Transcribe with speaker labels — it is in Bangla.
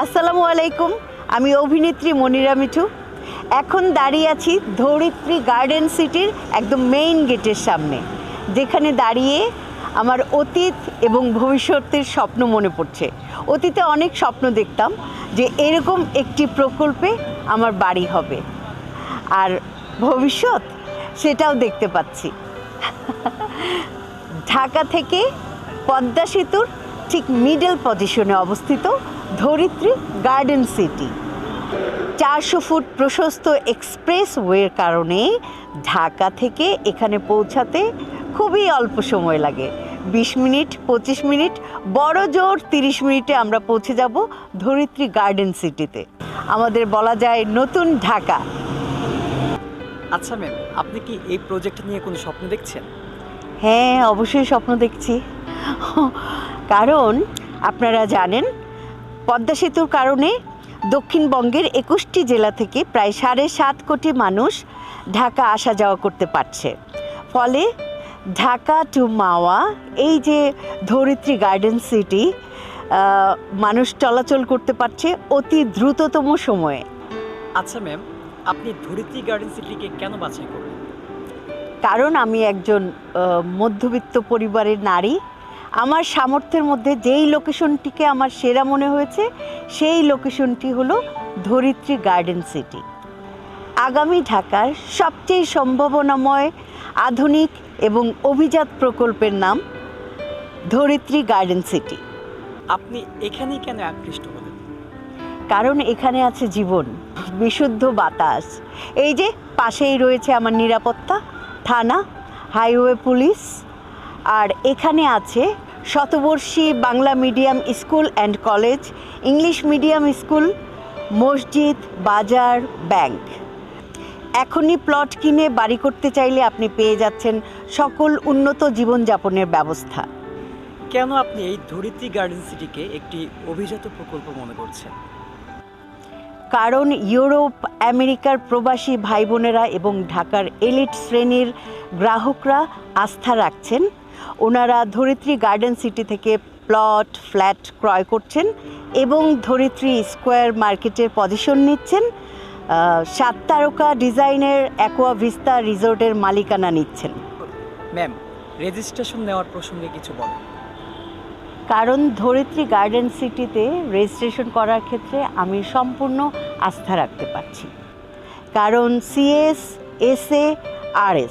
Speaker 1: আসসালামু আলাইকুম, আমি অভিনেত্রী মনিরা মিঠু। এখন দাঁড়িয়ে আছি ধরিত্রী গার্ডেন সিটির একদম মেইন গেটের সামনে, যেখানে দাঁড়িয়ে আমার অতীত এবং ভবিষ্যতের স্বপ্ন মনে পড়ছে। অতীতে অনেক স্বপ্ন দেখতাম যে এরকম একটি প্রকল্পে আমার বাড়ি হবে, আর ভবিষ্যৎ সেটাও দেখতে পাচ্ছি। ঢাকা থেকে পদ্মা সেতুর ঠিক মিডল পজিশনে অবস্থিত ধরিত্রী গার্ডেন সিটি। 400 ফুট প্রশস্ত এক্সপ্রেসওয়ের কারণে ঢাকা থেকে এখানে পৌঁছাতে খুবই অল্প সময় লাগে। 20 মিনিট, 25 মিনিট, বড় জোর 30 মিনিটে আমরা পৌঁছে যাব ধরিত্রী গার্ডেন সিটিতে। আমাদের বলা যায় নতুন ঢাকা।
Speaker 2: আচ্ছা ম্যাম, আপনি কি এই প্রজেক্ট নিয়ে কোনো স্বপ্ন দেখছেন?
Speaker 1: হ্যাঁ, অবশ্যই স্বপ্ন দেখছি। কারণ আপনারা জানেন, পদ্মা সেতুর কারণে দক্ষিণবঙ্গের 21টি জেলা থেকে প্রায় 7.5 কোটি মানুষ ঢাকা আসা যাওয়া করতে পারছে। ফলে ঢাকা টু মাওয়া, এই যে ধরিত্রী গার্ডেন সিটি, মানুষ চলাচল করতে পারছে অতি দ্রুততম সময়ে।
Speaker 2: আচ্ছা ম্যাম, আপনি ধরিত্রী গার্ডেন সিটিকে কেন বাছাই করলেন?
Speaker 1: কারণ আমি একজন মধ্যবিত্ত পরিবারের নারী। আমার সামর্থ্যের মধ্যে যেই লোকেশনটিকে আমার সেরা মনে হয়েছে, সেই লোকেশনটি হলো ধরিত্রী গার্ডেন সিটি। আগামী ঢাকার সবচেয়ে সম্ভাবনাময় আধুনিক এবং অভিজাত প্রকল্পের নাম ধরিত্রী গার্ডেন সিটি।
Speaker 2: আপনি এখানেই কেন আকৃষ্ট হলেন?
Speaker 1: কারণ এখানে আছে জীবন, বিশুদ্ধ বাতাস। এই যে পাশেই রয়েছে আমার নিরাপত্তা, থানা, হাইওয়ে পুলিশ, আর এখানে আছে শতবর্ষী Bangla medium school and college, English medium school, মসজিদ, বাজার, ব্যাংক। এখনই প্লট কিনে বাড়ি করতে চাইলে আপনি পেয়ে যাচ্ছেন সকল উন্নত জীবনযাপনের ব্যবস্থা।
Speaker 2: কেন আপনি এই ধরিত্রী গার্ডেন সিটিকে একটি অভিজাত প্রকল্প মনে করছেন?
Speaker 1: কারণ ইউরোপ, আমেরিকার প্রবাসী ভাই বোনেরা এবং ঢাকার এলিট শ্রেণীর গ্রাহকরা আস্থা রাখছেন। ওনারা ধরিত্রী গার্ডেন সিটি থেকে প্লট, ফ্ল্যাট ক্রয় করছেন এবং ধরিত্রী স্কোয়ার মার্কেটের পজিশন নিচ্ছেন। 7 তারকা ডিজাইনের অ্যাকোয়া ভিস্তা রিসোর্টের মালিকানা নিচ্ছেন।
Speaker 2: ম্যাম, রেজিস্ট্রেশন নেওয়ার প্রসঙ্গে কিছু বলেন।
Speaker 1: কারণ ধরিত্রী গার্ডেন সিটিতে রেজিস্ট্রেশন করার ক্ষেত্রে আমি সম্পূর্ণ আস্থা রাখতে পারছি। কারণ সিএস, এসএ, আরএস